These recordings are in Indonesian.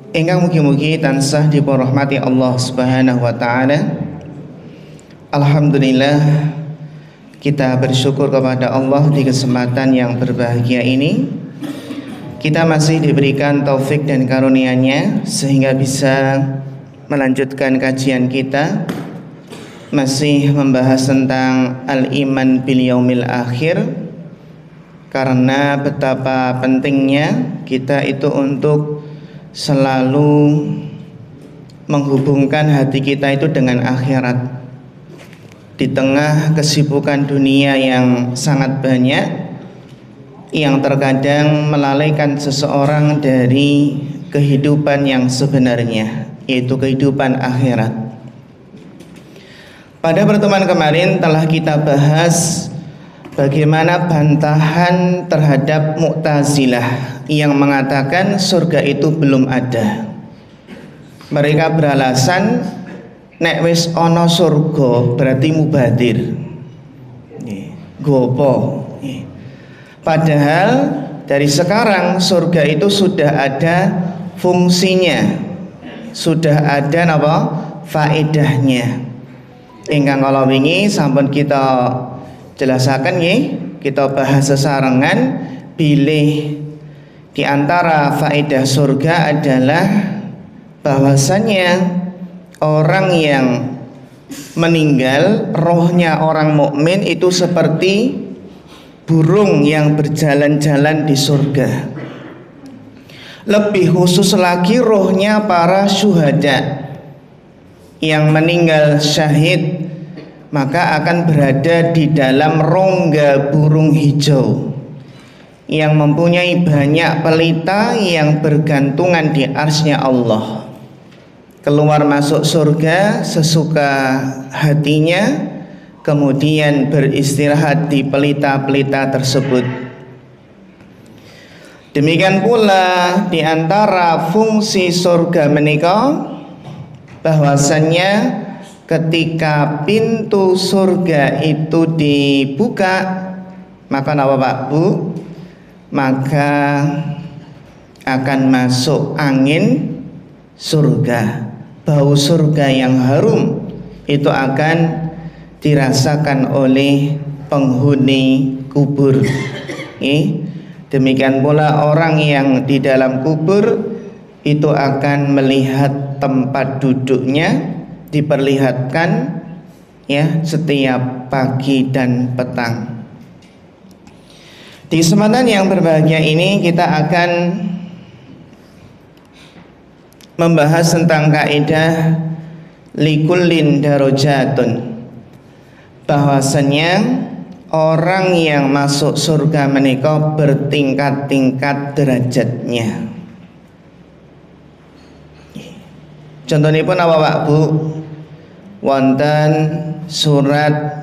Ingkang mugi-mugi tansah dipun rahmati Allah Subhanahu wa taala. Alhamdulillah, kita bersyukur kepada Allah di kesempatan yang berbahagia ini. Kita masih diberikan taufik dan karunia-Nya sehingga bisa melanjutkan kajian kita, masih membahas tentang al-iman bil yaumil akhir. Karena betapa pentingnya kita itu untuk selalu menghubungkan hati kita itu dengan akhirat. Di tengah kesibukan dunia yang sangat banyak, yang terkadang melalaikan seseorang dari kehidupan yang sebenarnya, yaitu kehidupan akhirat. Pada pertemuan kemarin telah kita bahas bagaimana bantahan terhadap Mu'tazilah yang mengatakan surga itu belum ada. Mereka beralasan nek wis ana surga berarti mubadir. Gopo. Padahal dari sekarang surga itu sudah ada fungsinya, sudah ada apa? Faedahnya. Ingkang kala wingi sampun kita jelasaken nggih, kita bahas sesarengan bilih di antara faedah surga adalah bahwasannya orang yang meninggal, rohnya orang mukmin itu seperti burung yang berjalan-jalan di surga. Lebih khusus lagi rohnya para syuhada yang meninggal syahid, maka akan berada di dalam rongga burung hijau yang mempunyai banyak pelita yang bergantungan di arsy-Nya Allah. Keluar masuk surga sesuka hatinya, kemudian beristirahat di pelita-pelita tersebut. Demikian pula di antara fungsi surga menika bahwasannya ketika pintu surga itu dibuka, maka apa Pak Bu? Maka akan masuk angin surga. Bau surga yang harum itu akan dirasakan oleh penghuni kubur. Demikian pula orang yang di dalam kubur itu akan melihat tempat duduknya, diperlihatkan ya setiap pagi dan petang. Di kesempatan yang berbahagia ini kita akan membahas tentang kaidah likullin darajatun, bahwasanya orang yang masuk surga menika bertingkat-tingkat derajatnya. Contohnya pun apa Pak Bu? Wonten surat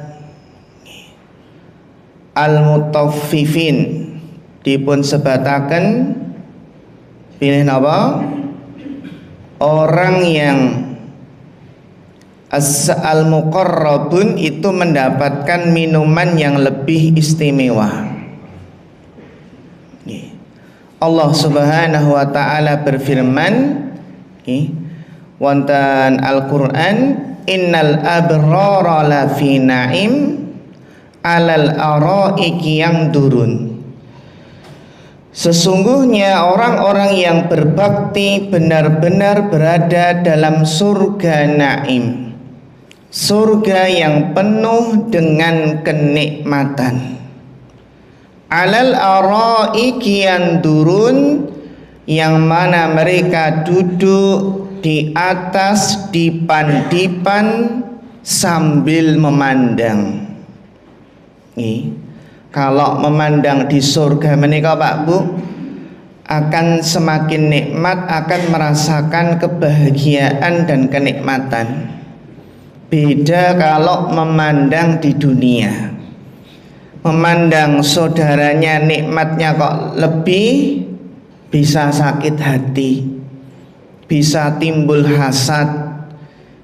Al-Mutaffifin dipun sebataken pilih napa? Orang yang al-muqarrabun itu mendapatkan minuman yang lebih istimewa. Allah Subhanahu wa taala berfirman wonten Al-Qur'an, innal abrara lafi na'im alal araiki yang durun. Sesungguhnya orang-orang yang berbakti benar-benar berada dalam surga naim, surga yang penuh dengan kenikmatan. Alal araiki yang durun, yang mana mereka duduk di atas dipan-dipan sambil memandang. Kalau memandang di surga menika Pak Bu akan semakin nikmat, akan merasakan kebahagiaan dan kenikmatan. Beda kalau memandang di dunia. Memandang saudaranya nikmatnya kok lebih, bisa sakit hati, bisa timbul hasad,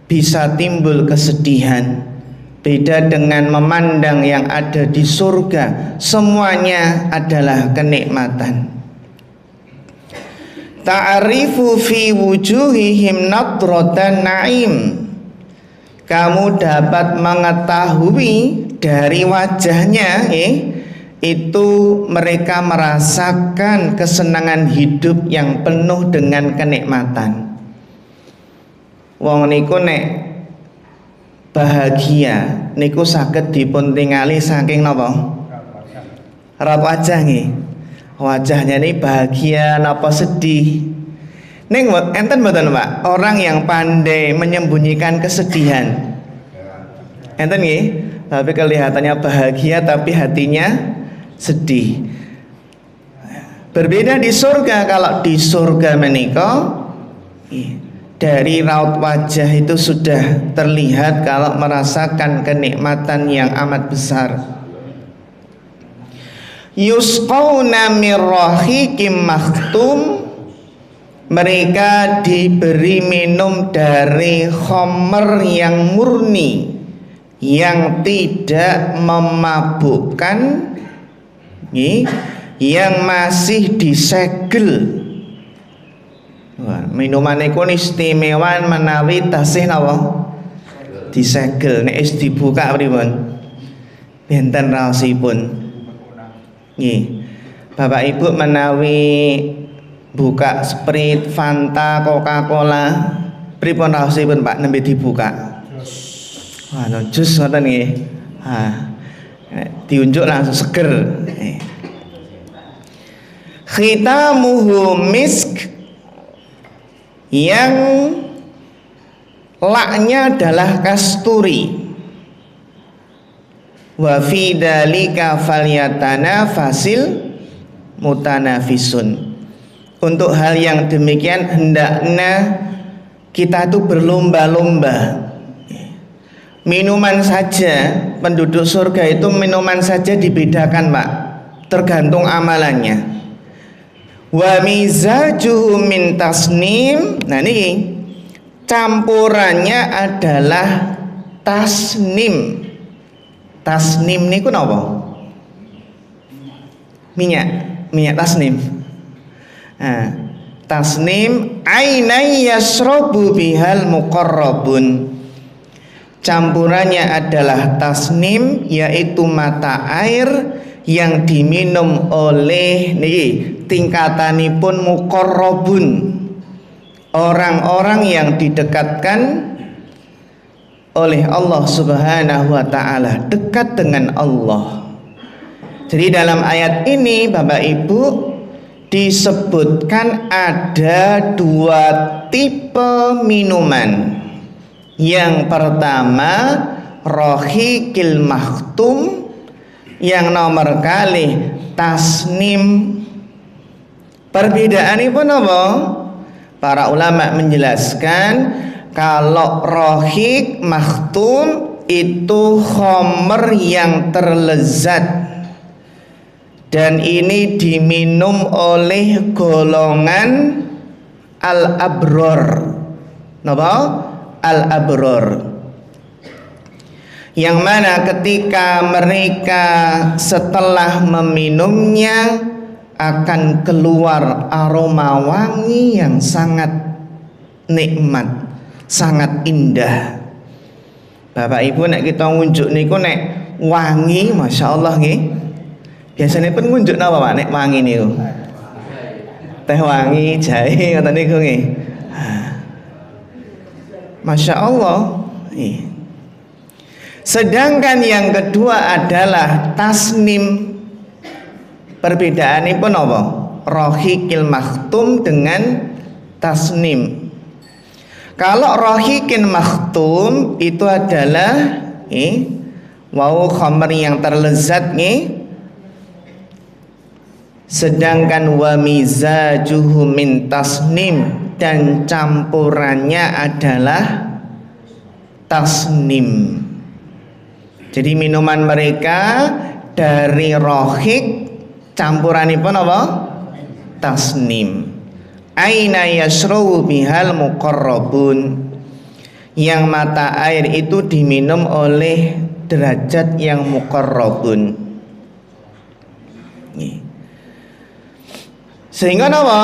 bisa timbul kesedihan. Beda dengan memandang yang ada di surga, semuanya adalah kenikmatan. ta'rifu fi wujuhihim nadratan na'im. Kamu dapat mengetahui dari wajahnya, itu mereka merasakan kesenangan hidup yang penuh dengan kenikmatan. Wong niku nek bahagia niku saged dipun tingali saking napa? Raut wajah nggih. Wajahnya ini bahagia napa sedih. Ning enten mboten Pak, orang yang pandai menyembunyikan kesedihan. Enten nggih, tapi kelihatannya bahagia tapi hatinya sedih. Berbeda di surga. Kalau di surga menika dari raut wajah itu sudah terlihat kalau merasakan kenikmatan yang amat besar. Yusqauna min rahiqim makhtum. Mereka diberi minum dari khamr yang murni, yang tidak memabukkan, yang masih disegel. Wah, minuman iku istimewa menawi tasih napa? Disegel. Nek wis dibuka pripun? Benten raosipun. Nggih. Bapak Ibu menawi buka Sprite, Fanta, Coca-Cola, pripun raosipun Pak nembe dibuka? Wah, jus ngoten nggih. Diunjuk langsung seger. Khitamuhu misk, yang laknya adalah kasturi. Wa fi dzalika falyatanafasil mutanafisun. Untuk hal yang demikian hendaknya kita tuh berlomba-lomba. Minuman saja, penduduk surga itu minuman saja dibedakan Pak, tergantung amalannya. Wa mizajuhu min tasnim. Nah ini campurannya adalah tasnim. Tasnim niku napa? Minyak tasnim. Nah, tasnim ainai yasrobu bihal muqarrabun. Campurannya adalah tasnim, yaitu mata air yang diminum oleh tingkatanipun muqarrabun, orang-orang yang didekatkan oleh Allah Subhanahu wa taala, dekat dengan Allah. Jadi dalam ayat ini Bapak Ibu disebutkan ada dua tipe minuman. Yang pertama rahiqil makhtum, yang nomor kali tasnim. Perbedaan itu apa? Para ulama menjelaskan kalau rahiq makhtum itu khamr yang terlezat, dan ini diminum oleh golongan al-abror. Napa? Al-abror. Yang mana ketika mereka setelah meminumnya akan keluar aroma wangi yang sangat nikmat, sangat indah. Bapak Ibu nek kita ngunjuk niku nek wangi, masya Allah nggih. Biasanya pun ngunjuk napa Pak nek wangi niku? Teh wangi, jahe ngoten niku nggih. Masya Allah. Sedangkan yang kedua adalah tasnim. Perbedaan ini pun apa? Rahiqil makhtum dengan tasnim. Kalau rahiqil makhtum itu adalah wau khamr yang terlezat nih. Sedangkan wa mizajuhu min tasnim, dan campurannya adalah tasnim. Jadi minuman mereka dari rahiq, campuranipun apa? Tasnim. Aina yasrawu bihal muqarrabun, yang mata air itu diminum oleh derajat yang muqarrabun. Sehingga apa?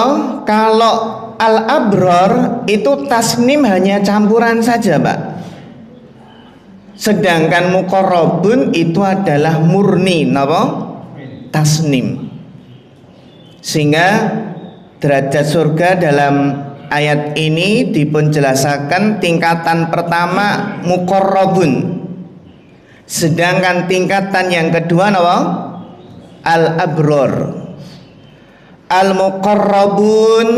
Kalau al-abror itu tasnim hanya campuran saja, Pak. Sedangkan muqarrabun itu adalah murni napa? Tasnim. Sehingga derajat surga dalam ayat ini dipunjelasakan tingkatan pertama muqarrabun. Sedangkan tingkatan yang kedua napa? Al-abror. Al-muqarrabun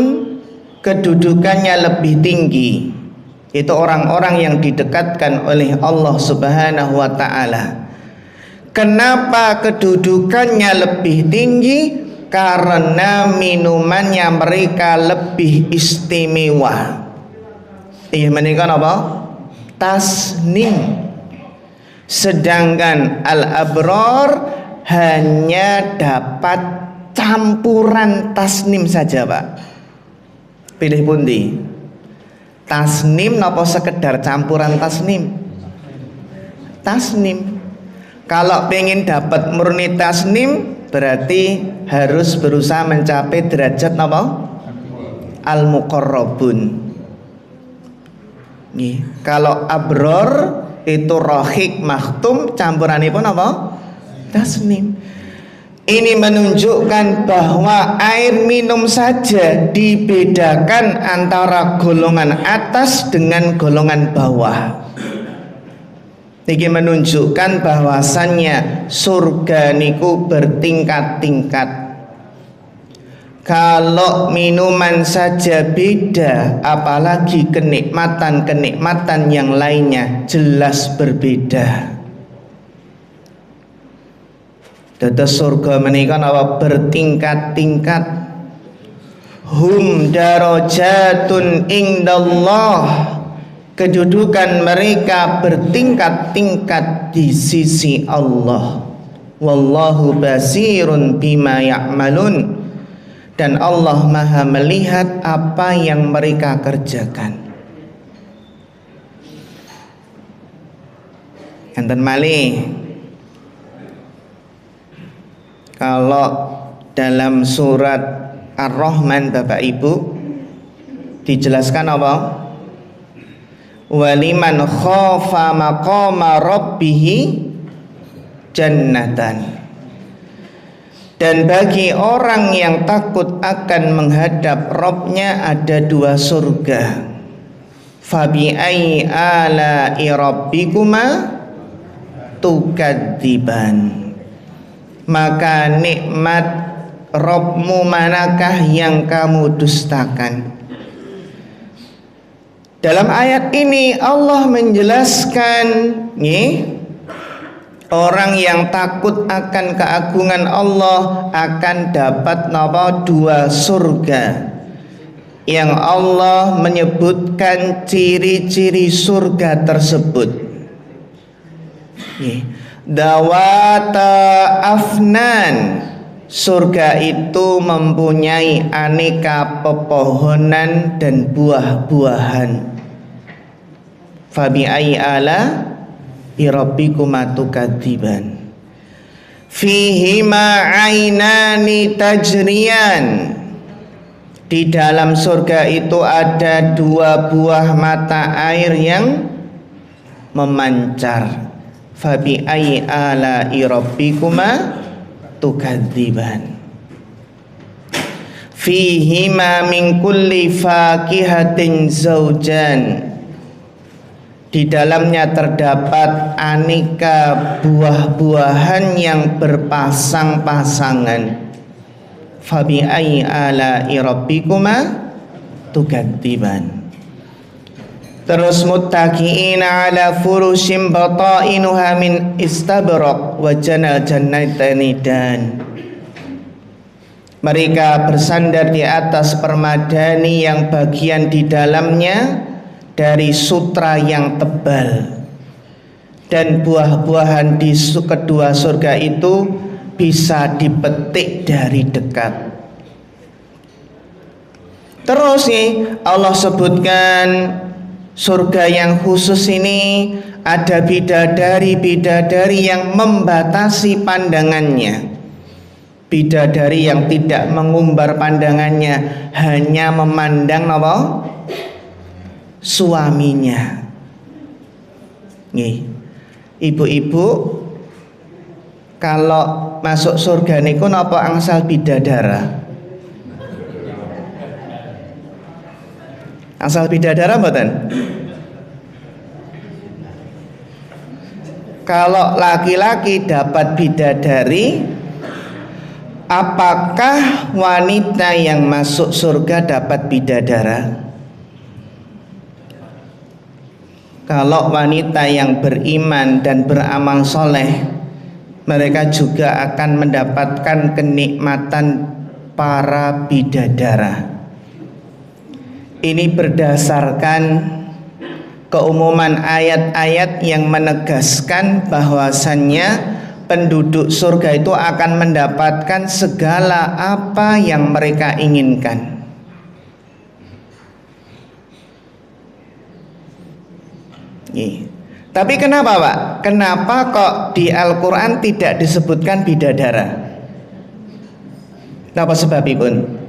kedudukannya lebih tinggi. Itu orang-orang yang didekatkan oleh Allah Subhanahu wa taala. Kenapa kedudukannya lebih tinggi? Karena minumannya mereka lebih istimewa. Iya menika apa? Tasnim. Sedangkan al-abror hanya dapat campuran tasnim saja, Pak. Pilih pundi? Tasnim napa sekedar campuran tasnim? Tasnim. Kalau pengen dapat murni tasnim berarti harus berusaha mencapai derajat napa? Al-muqarrabun. Kalau abror itu rohik makhtum campuranipun apa? Tasnim. Ini menunjukkan bahwa air minum saja dibedakan antara golongan atas dengan golongan bawah. Ini menunjukkan bahwasannya surga niku bertingkat-tingkat. Kalau minuman saja beda, apalagi kenikmatan-kenikmatan yang lainnya jelas berbeda. Dados surga menika napa bertingkat-tingkat. Hum darajatun indallah. Kedudukan mereka bertingkat-tingkat di sisi Allah. Wallahu basirun bima ya'malun. Dan Allah Maha melihat apa yang mereka kerjakan. Enten malih kalau dalam surat Ar-Rahman Bapak Ibu dijelaskan apa? Waliman khafa maqama rabbih jannatan. Dan bagi orang yang takut akan menghadap Rabbnya ada dua surga. Fabi ayyi ala'i rabbikuma tukadziban. Maka nikmat Rabbmu manakah yang kamu dustakan? Dalam ayat ini Allah menjelaskan orang yang takut akan keagungan Allah akan dapat napa? Dua surga. Yang Allah menyebutkan ciri-ciri surga tersebut. Dawata afnan. Surga itu mempunyai aneka pepohonan dan buah-buahan. Fabi ayyi ala rabbikuma tukadziban. Fihima ainani tajriyan. Di dalam surga itu ada dua buah mata air yang memancar. Fabi ayyi ala rabbikuma tukadziban. Fihima min kulli fakihatin zaujan. Di dalamnya terdapat aneka buah-buahan yang berpasang-pasangan. Fabi ayyi ala'i rabbikuma tukadziban. Terus muttaqiina ala furushim batainuha min istabraq wa janal jannatani dan. Mereka bersandar di atas permadani yang bagian di dalamnya dari sutra yang tebal, dan buah-buahan di kedua surga itu bisa dipetik dari dekat. Terus nih Allah sebutkan surga yang khusus ini ada bidadari-bidadari yang membatasi pandangannya. bidadari yang tidak mengumbar pandangannya, hanya memandang apa? Suaminya. Nih, ibu-ibu kalau masuk surga niku napa angsal bidadara? Angsal bidadara mboten? Kalau laki-laki dapat bidadari, apakah wanita yang masuk surga dapat bidadara? Kalau wanita yang beriman dan beramal soleh, mereka juga akan mendapatkan kenikmatan para bidadara. Ini berdasarkan keumuman ayat-ayat yang menegaskan bahwasannya penduduk surga itu akan mendapatkan segala apa yang mereka inginkan. Tapi kenapa Pak? Kenapa kok di Al-Quran tidak disebutkan bidadara? Kenapa sebabipun?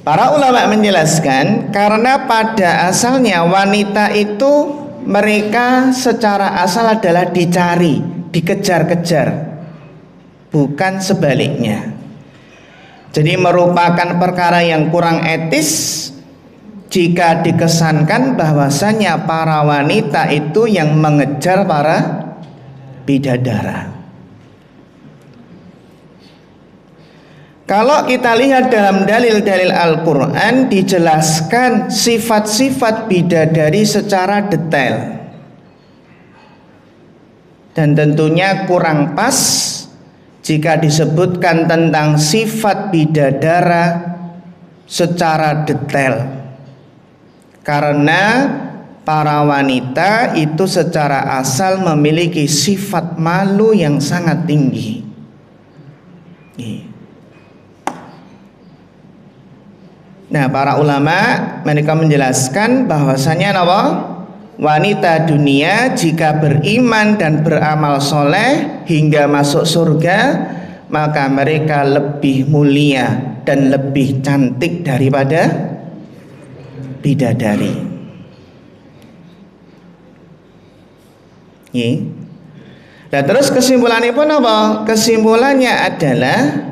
Para ulama menjelaskan karena pada asalnya wanita itu mereka secara asal adalah dicari, dikejar-kejar, bukan sebaliknya. Jadi merupakan perkara yang kurang etis jika dikesankan bahwasanya para wanita itu yang mengejar para bidadara. Kalau kita lihat dalam dalil-dalil Al-Quran, dijelaskan sifat-sifat bidadari secara detail. Dan tentunya kurang pas jika disebutkan tentang sifat bidadara secara detail. Karena para wanita itu secara asal memiliki sifat malu yang sangat tinggi. Nah, para ulama mereka menjelaskan bahwasanya wanita dunia jika beriman dan beramal soleh hingga masuk surga, maka mereka lebih mulia dan lebih cantik daripada bidadari. Dan terus kesimpulannya pun apa? Kesimpulannya adalah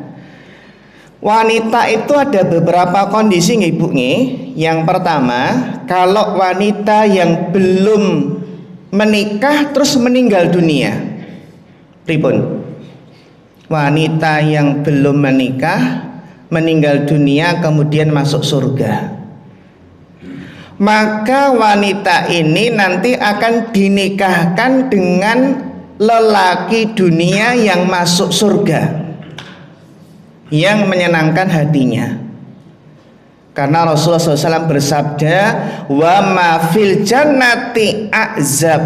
wanita itu ada beberapa kondisi Ibu nih. Yang pertama, kalau wanita yang belum menikah terus meninggal dunia. Pripun? Wanita yang belum menikah meninggal dunia kemudian masuk surga. Maka wanita ini nanti akan dinikahkan dengan lelaki dunia yang masuk surga, yang menyenangkan hatinya. Karena Rasulullah SAW bersabda, wa ma fil jannati azab,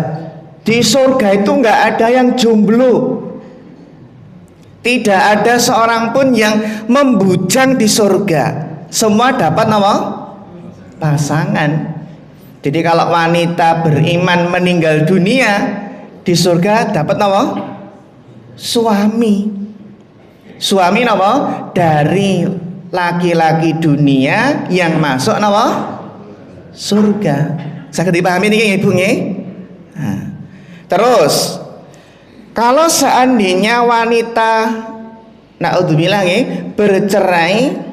di surga itu nggak ada yang jomblo, tidak ada seorang pun yang membujang di surga, semua dapat pasangan. Jadi kalau wanita beriman meninggal dunia di surga dapat suami. Suami dari laki-laki dunia yang masuk surga. Saged dipahami niki Ibu nggih? Nah, terus kalau seandainya wanita naudzubillah nggih bercerai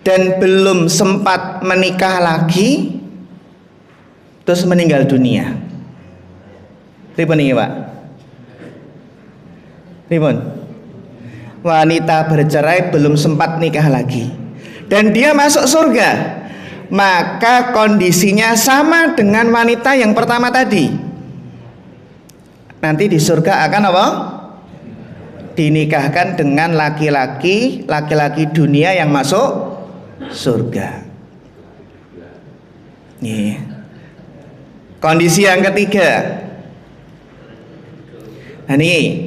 dan belum sempat menikah lagi terus meninggal dunia, pripun niki Pak? Pripun? Wanita bercerai belum sempat nikah lagi dan dia masuk surga, maka kondisinya sama dengan wanita yang pertama tadi. Nanti di surga akan dinikahkan dengan laki-laki dunia yang masuk surga. Kondisi yang ketiga, ini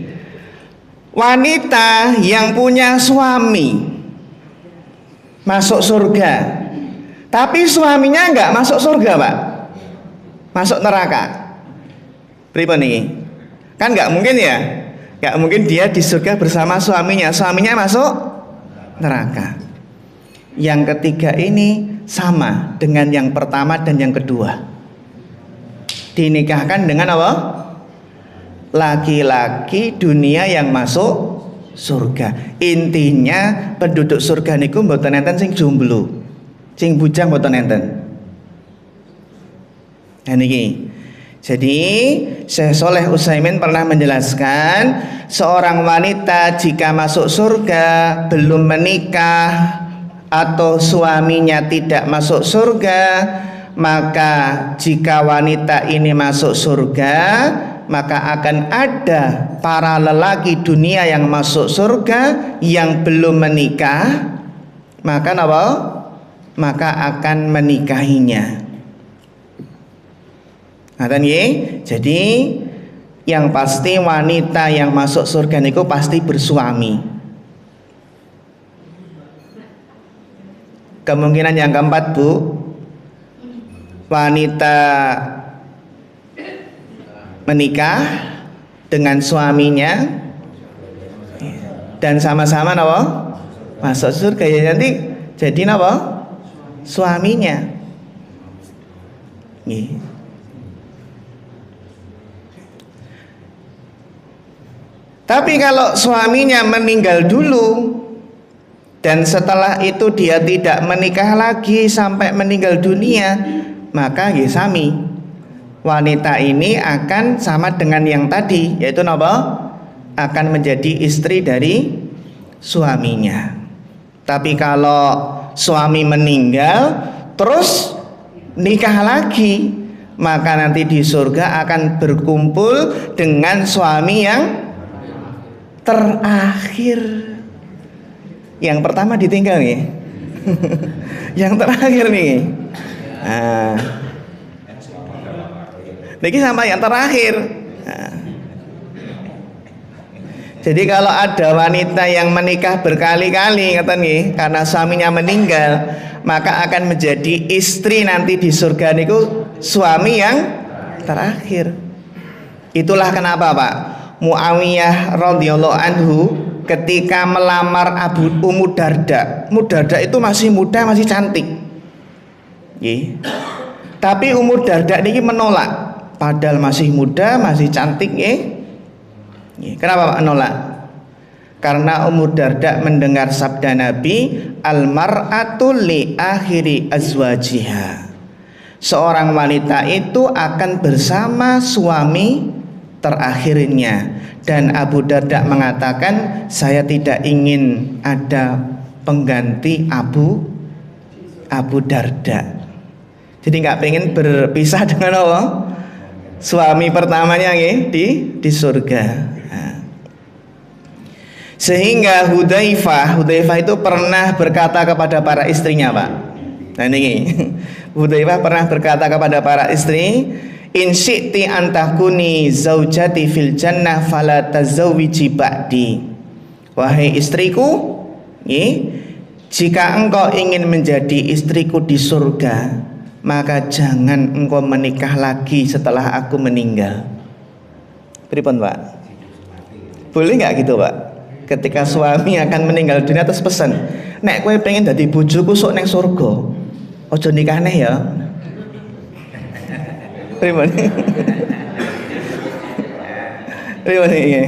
wanita yang punya suami masuk surga, tapi suaminya enggak masuk surga Pak, masuk neraka. Pripun nih? Kan enggak mungkin ya. Gak mungkin dia di surga bersama suaminya masuk neraka. Yang ketiga ini sama dengan yang pertama dan yang kedua. Dinikahkan dengan apa? Laki-laki dunia yang masuk surga. Intinya penduduk surga niku mboten enten sing jomblo, sing bujang mboten enten. Nah niki. Jadi Syekh Shalih Utsaimin pernah menjelaskan seorang wanita jika masuk surga belum menikah atau suaminya tidak masuk surga, maka jika wanita ini masuk surga, maka akan ada para lelaki dunia yang masuk surga yang belum menikah, maka apa? Maka akan menikahinya. Jadi yang pasti wanita yang masuk surga niku pasti bersuami. Kemungkinan yang keempat, Bu, wanita menikah dengan suaminya dan sama-sama napa? Masuk surga, ya nanti jadi napa? Suaminya. Nggih. Tapi kalau suaminya meninggal dulu dan setelah itu dia tidak menikah lagi sampai meninggal dunia, maka ya sami, wanita ini akan sama dengan yang tadi, yaitu apa? Akan menjadi istri dari suaminya. Tapi kalau suami meninggal terus nikah lagi, maka nanti di surga akan berkumpul dengan suami yang terakhir. Yang pertama ditinggal nih. Yang terakhir nih. Nah, niki sama yang terakhir. Nah. Jadi kalau ada wanita yang menikah berkali-kali kata nih, karena suaminya meninggal, maka akan menjadi istri nanti di surga niku suami yang terakhir. Itulah kenapa Pak Muawiyah radhiyallahu anhu ketika melamar Ummu Darda. Ummu Darda itu masih muda, masih cantik. Tapi Ummu Darda ini menolak, padahal masih muda, masih cantik. Kenapa menolak? Karena Ummu Darda mendengar sabda Nabi, al-mar'atu li akhiri azwajiha. Seorang wanita itu akan bersama suami terakhirnya. Dan Abu Darda mengatakan, saya tidak ingin ada pengganti Abu Darda. Jadi nggak pengen berpisah dengan Allah, suami pertamanya di surga. Nah. Sehingga Hudzaifah itu pernah berkata kepada para istrinya, Pak. Nah ini Hudzaifah pernah berkata kepada para istri, in syi'ti antakuni zaujati fil jannah fala tazawwiji ba'di. Wahai istriku, jika engkau ingin menjadi istriku di surga, maka jangan engkau menikah lagi setelah aku meninggal. Pripun Pak? Boleh nggak gitu Pak? Ketika suami akan meninggal dunia terus pesan, nek kowe pengen dadi bojoku sok neng surga, ojo nikah neh ya. Pripun? Pripun iki?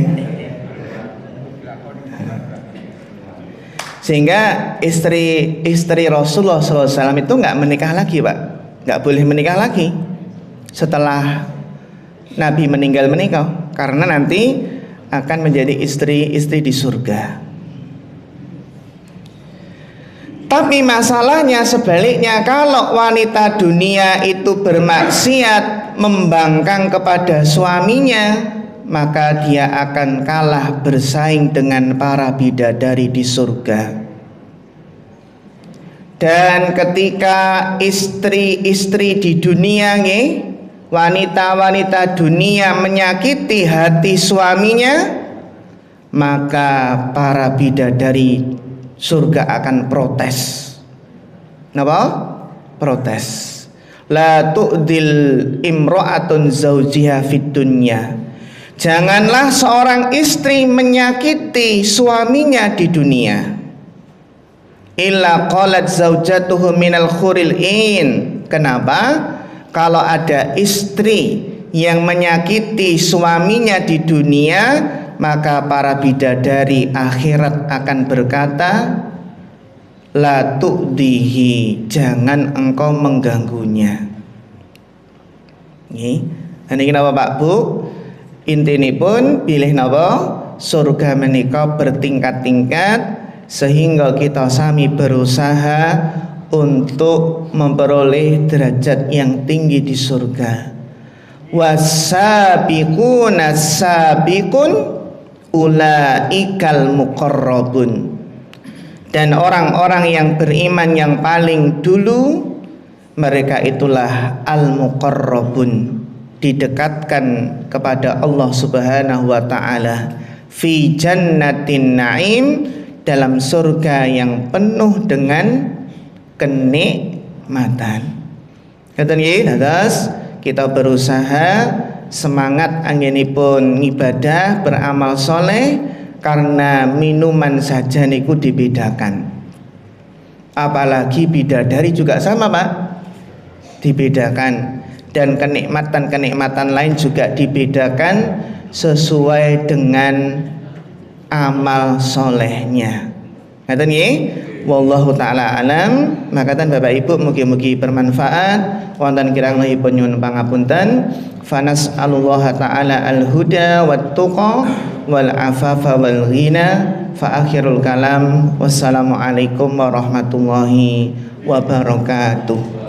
Sehingga istri Rasulullah SAW itu nggak menikah lagi Pak, nggak boleh menikah lagi setelah Nabi meninggal menikah, karena nanti akan menjadi istri di surga. Tapi masalahnya sebaliknya, kalau wanita dunia itu bermaksiat, membangkang kepada suaminya, maka dia akan kalah bersaing dengan para bidadari di surga. Dan ketika istri-istri di dunia wanita-wanita dunia menyakiti hati suaminya, maka para bidadari surga akan protes. Napa? Protes. La tu'dil imra'atun zawjiha fid dunya. Janganlah seorang istri menyakiti suaminya di dunia. Illa qalat zaujatuhu minal khuril in. Kenapa? Kalau ada istri yang menyakiti suaminya di dunia, maka para bidadari akhirat akan berkata, la tu'dihi, jangan engkau mengganggunya. Ini kenapa Pak Bu? Intini pun pilih napa? Surga menika bertingkat-tingkat, sehingga kita sami berusaha untuk memperoleh derajat yang tinggi di surga. Wasabiquna sabiqun ulaikal muqarrabun. Dan orang-orang yang beriman yang paling dulu, mereka itulah al-muqarrabun, didekatkan kepada Allah Subhanahu wa taala, fi jannatin naim, dalam surga yang penuh dengan kenikmatan. Ngoten nggih, dados kita berusaha semangat anggenipun ibadah, beramal soleh, karena minuman saja niku dibedakan. Apalagi bidadari juga sama Pak, dibedakan. Dan kenikmatan-kenikmatan lain juga dibedakan sesuai dengan amal solehnya. Ngaten nggih? Wallahu taala alam. Makatan Bapak Ibu mugi-mugi bermanfaat. Wonten kirangipun nyuwun pangapunten. Fanas'alullaha ta'ala al-huda wat tuqa wal afafa wal ghina. Fa akhirul kalam. Wassalamualaikum warahmatullahi wabarakatuh.